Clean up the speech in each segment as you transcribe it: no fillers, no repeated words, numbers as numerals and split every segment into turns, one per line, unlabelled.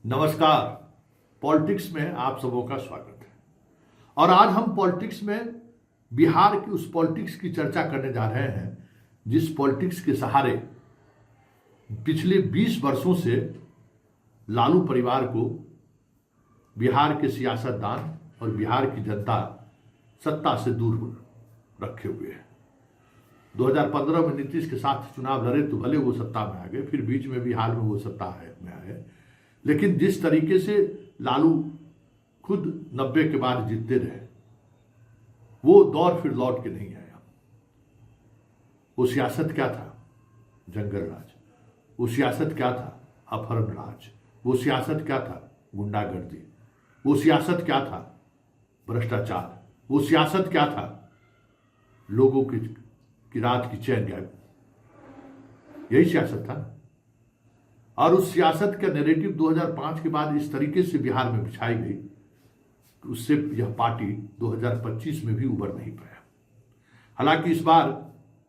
नमस्कार। पॉलिटिक्स में आप सबों का स्वागत है। और आज हम पॉलिटिक्स में बिहार की उस पॉलिटिक्स की चर्चा करने जा रहे हैं जिस पॉलिटिक्स के सहारे पिछले 20 वर्षों से लालू परिवार को बिहार के सियासतदान और बिहार की जनता सत्ता से दूर रखे हुए है। 2015 में नीतीश के साथ चुनाव लड़े तो भले वो सत्ता में आ गए, फिर बीच में भी हाल में वो सत्ता में आए, लेकिन जिस तरीके से लालू खुद 90 के बाद जीतते रहे वो दौर फिर लौट के नहीं आया। वो सियासत क्या था? जंगल राज। वो सियासत क्या था? अपहरण राज। वो सियासत क्या था? गुंडागर्दी। वो सियासत क्या था? भ्रष्टाचार। वो सियासत क्या था? लोगों की रात की चैन गायब। यही सियासत था ना। और उस सियासत का नैरेटिव 2005 के बाद इस तरीके से बिहार में बिछाई गई कि उससे यह पार्टी 2025 में भी उबर नहीं पाया। हालांकि इस बार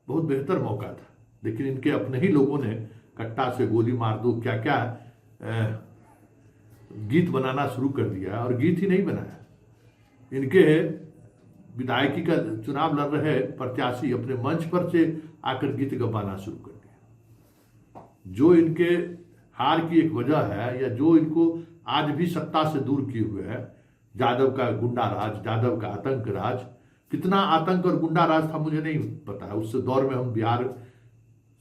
बहुत बेहतर मौका था, लेकिन इनके अपने ही लोगों ने कट्टा से गोली मार दो क्या क्या गीत बनाना शुरू कर दिया। और गीत ही नहीं बनाया, इनके विधायकी का चुनाव लड़ रहे प्रत्याशी अपने मंच पर से आकर गीत गवाना शुरू कर दिया। जो इनके हार की एक वजह है या जो इनको आज भी सत्ता से दूर किए हुए है, यादव का गुंडा राज, यादव का आतंक राज। कितना आतंक और गुंडा राज था मुझे नहीं पता है। उस दौर में हम बिहार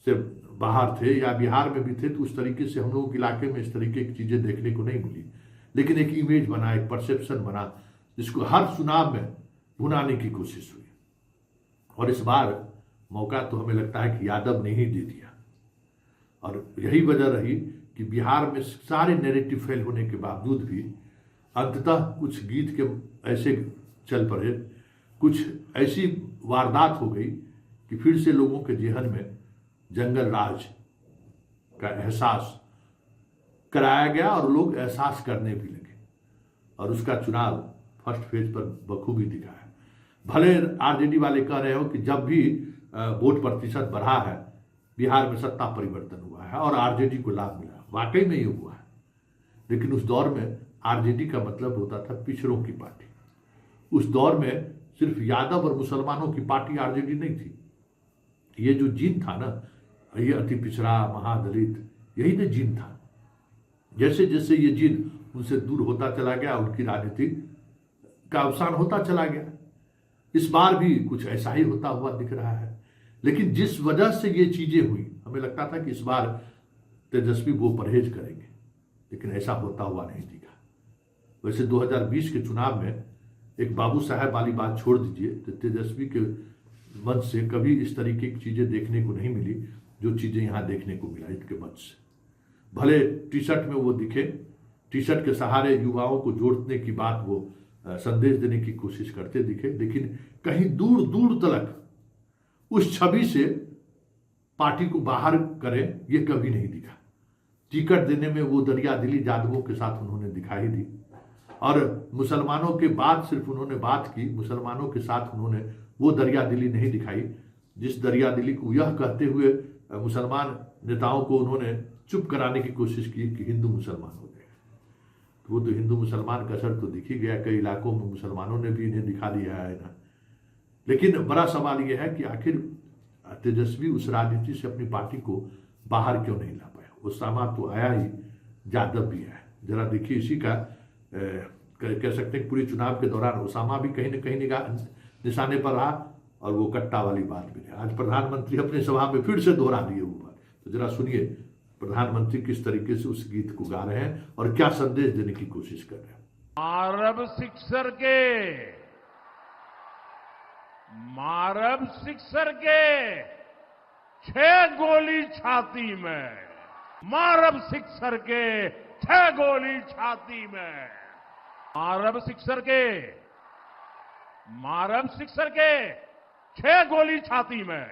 से बाहर थे या बिहार में भी थे तो उस तरीके से हम लोगों के इलाके में इस तरीके की चीजें देखने को नहीं मिली। लेकिन एक इमेज बना, एक परसेप्शन बना, जिसको हर चुनाव में भुनाने की कोशिश हुई। और इस बार मौका तो हमें लगता है कि यादव ने ही दे दिया। और यही वजह रही कि बिहार में सारे नैरेटिव फेल होने के बावजूद भी अंततः कुछ गीत के ऐसे चल पड़े, कुछ ऐसी वारदात हो गई कि फिर से लोगों के जेहन में जंगल राज का एहसास कराया गया और लोग एहसास करने भी लगे। और उसका चुनाव फर्स्ट फेज पर बखूबी दिखा है। भले आरजेडी वाले कह रहे हो कि जब भी वोट प्रतिशत बढ़ा है बिहार में सत्ता परिवर्तन हुआ है और आरजेडी को लाभ मिला, वाकई में ये हुआ है। लेकिन उस दौर में आरजेडी का मतलब होता था पिछड़ों की पार्टी। उस दौर में सिर्फ यादव और मुसलमानों की पार्टी आरजेडी नहीं थी। ये जो जीन था ना, ये अति पिछड़ा महादलित, यही तो जीन था। जैसे जैसे ये जीन उनसे दूर होता चला गया, उनकी राजनीति का अवसान होता चला गया। इस बार भी कुछ ऐसा ही होता हुआ दिख रहा है। लेकिन जिस वजह से ये चीजें हुई, हमें लगता था कि इस बार तेजस्वी वो परहेज करेंगे, लेकिन ऐसा होता हुआ नहीं दिखा। वैसे 2020 के चुनाव में एक बाबू साहब वाली बात छोड़ दीजिए तो तेजस्वी के मंच से कभी इस तरीके की चीजें देखने को नहीं मिली जो चीजें यहां देखने को मिला इनके मंच से। भले टी शर्ट में वो दिखे, टी शर्ट के सहारे युवाओं को जोड़ने की बात वो संदेश देने की कोशिश करते दिखे, लेकिन कहीं दूर दूर तक उस छवि से पार्टी को बाहर करें ये कभी नहीं दिखा। टिकट देने में वो दरिया दिली यादवों के साथ उन्होंने दिखाई दी। और मुसलमानों के बाद सिर्फ उन्होंने बात की, मुसलमानों के साथ उन्होंने वो दरिया दिली नहीं दिखाई जिस दरिया दिली को यह कहते हुए मुसलमान नेताओं को उन्होंने चुप कराने की कोशिश की कि हिंदू मुसलमान हो गए। तो वो तो हिंदू मुसलमान का असर तो दिख ही गया, कई इलाकों में मुसलमानों ने भी इन्हें दिखा दिया है ना। लेकिन बड़ा सवाल यह है कि आखिर तेजस्वी उस राजनीति से अपनी पार्टी को बाहर क्यों नहीं ला पाया। उसामा तो आया ही, यादव भी है। जरा देखिए इसी का कह सकते हैं पूरे चुनाव के दौरान उसामा भी कहीं ना कहीं निशाने पर रहा और वो कट्टा वाली बात भी है। आज प्रधानमंत्री अपने सभा में फिर से दोहरा दिए वो बात। तो जरा सुनिए प्रधानमंत्री किस तरीके से उस गीत को गा रहे हैं और क्या संदेश देने की कोशिश कर रहे हैं।
मारब सिक्सर के 6 गोली छाती में, मारब सिक्सर के 6 गोली छाती में, मारब सिक्सर के 6 गोली छाती में।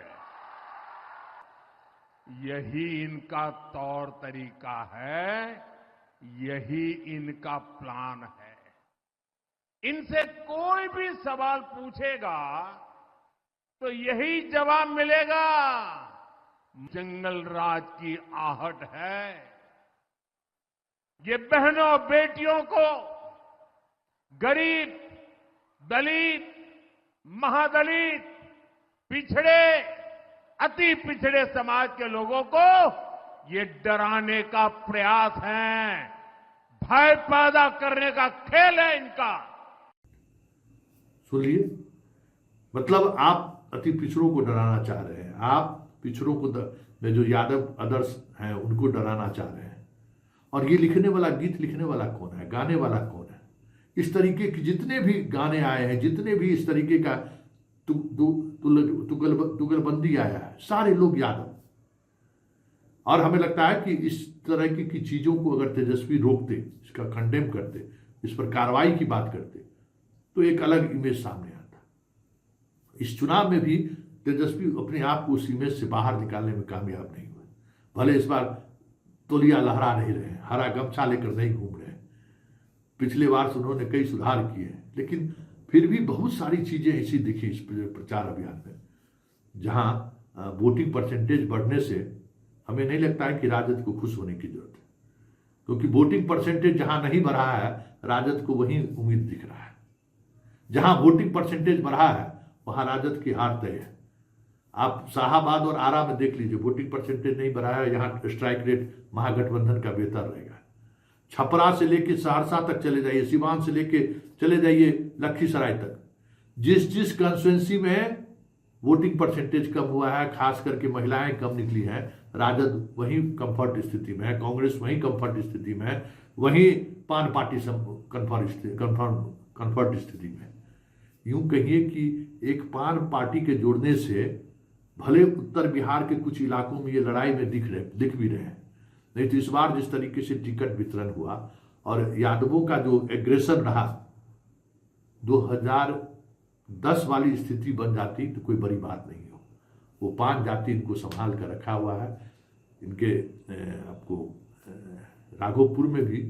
यही इनका तौर तरीका है, यही इनका प्लान है। इनसे कोई भी सवाल पूछेगा तो यही जवाब मिलेगा, जंगल राज की आहट है। ये बहनों बेटियों को, गरीब, दलित, महादलित, पिछड़े, अति पिछड़े समाज के लोगों को ये डराने का प्रयास है, भय पैदा करने का खेल है इनका।
सुनिए, मतलब आप अति पिछड़ों को डराना चाह रहे हैं, आप पिछड़ों को में जो यादव आदर्श हैं उनको डराना चाह रहे हैं। और ये लिखने वाला, गीत लिखने वाला कौन है, गाने वाला कौन है? इस तरीके के जितने भी गाने आए हैं, जितने भी इस तरीके का तुगलबंदी आया है, सारे लोग यादव। और हमें लगता है कि इस तरह की चीजों को अगर तेजस्वी रोकते, इसका कंडेम करते, इस पर कार्रवाई की बात करते, तो एक अलग इमेज सामने आता। इस चुनाव में भी तेजस्वी अपने आप को उस इमेज से बाहर निकालने में कामयाब नहीं हुए। भले इस बार तौलिया लहरा नहीं रहे हैं, हरा गमछा लेकर नहीं घूम रहे हैं, पिछले बार से उन्होंने कई सुधार किए हैं, लेकिन फिर भी बहुत सारी चीजें ऐसी दिखी इस प्रचार अभियान में, जहां वोटिंग परसेंटेज बढ़ने से हमें नहीं लगता है कि राजद को खुश होने की जरूरत है, क्योंकि वोटिंग परसेंटेज जहां नहीं बढ़ा है, राजद को वही उम्मीद दिख रहा है। जहां वोटिंग परसेंटेज बढ़ा है वहां राजद की हार तय है। आप शाहाबाद और आरा में देख लीजिए, वोटिंग परसेंटेज नहीं बढ़ा है, यहाँ स्ट्राइक रेट महागठबंधन का बेहतर रहेगा। छपरा से लेके सहरसा तक चले जाइए, सिवान से लेके चले जाइए लखीसराय तक, जिस जिस कंस्टिट्यूंसी में वोटिंग परसेंटेज कम हुआ है, खास करके महिलाएं कम निकली हैं, राजद वहीं कंफर्ट स्थिति में है, कांग्रेस वहीं कंफर्ट स्थिति में है, वहीं पान पार्टी कंफर्ट स्थिति में। यूं कहिए कि एक पान पार्टी के जोड़ने से भले उत्तर बिहार के कुछ इलाकों में ये लड़ाई में दिख भी रहे हैं, नहीं तो इस बार जिस तरीके से टिकट वितरण हुआ और यादवों का जो एग्रेशन रहा, 2010 वाली स्थिति बन जाती तो कोई बड़ी बात नहीं हो। वो 5 जाति इनको संभाल कर रखा हुआ है। इनके आपको राघोपुर में भी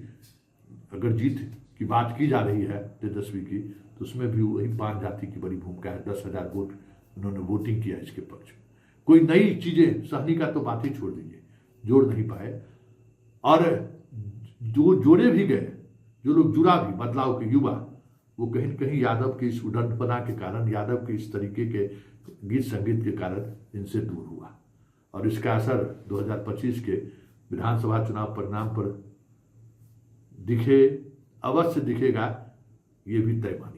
अगर जीत की बात की जा रही है तेजस्वी की, तो उसमें भी वही 5 जाति की बड़ी भूमिका है। 10,000 वोट उन्होंने वोटिंग किया इसके पक्ष में। कोई नई चीजें, सहनी का तो बात ही छोड़ दीजिए, जोड़ नहीं पाए। और जो जोड़े भी गए, जो लोग जुड़ा भी, बदलाव के युवा, वो कहीं न कहीं यादव के इस उद्दंडपना के कारण, यादव के इस तरीके के गीत संगीत के कारण इनसे दूर हुआ। और इसका असर 2025 के विधानसभा चुनाव परिणाम पर दिखे, अवश्य दिखेगा, ये भी तय मानिए।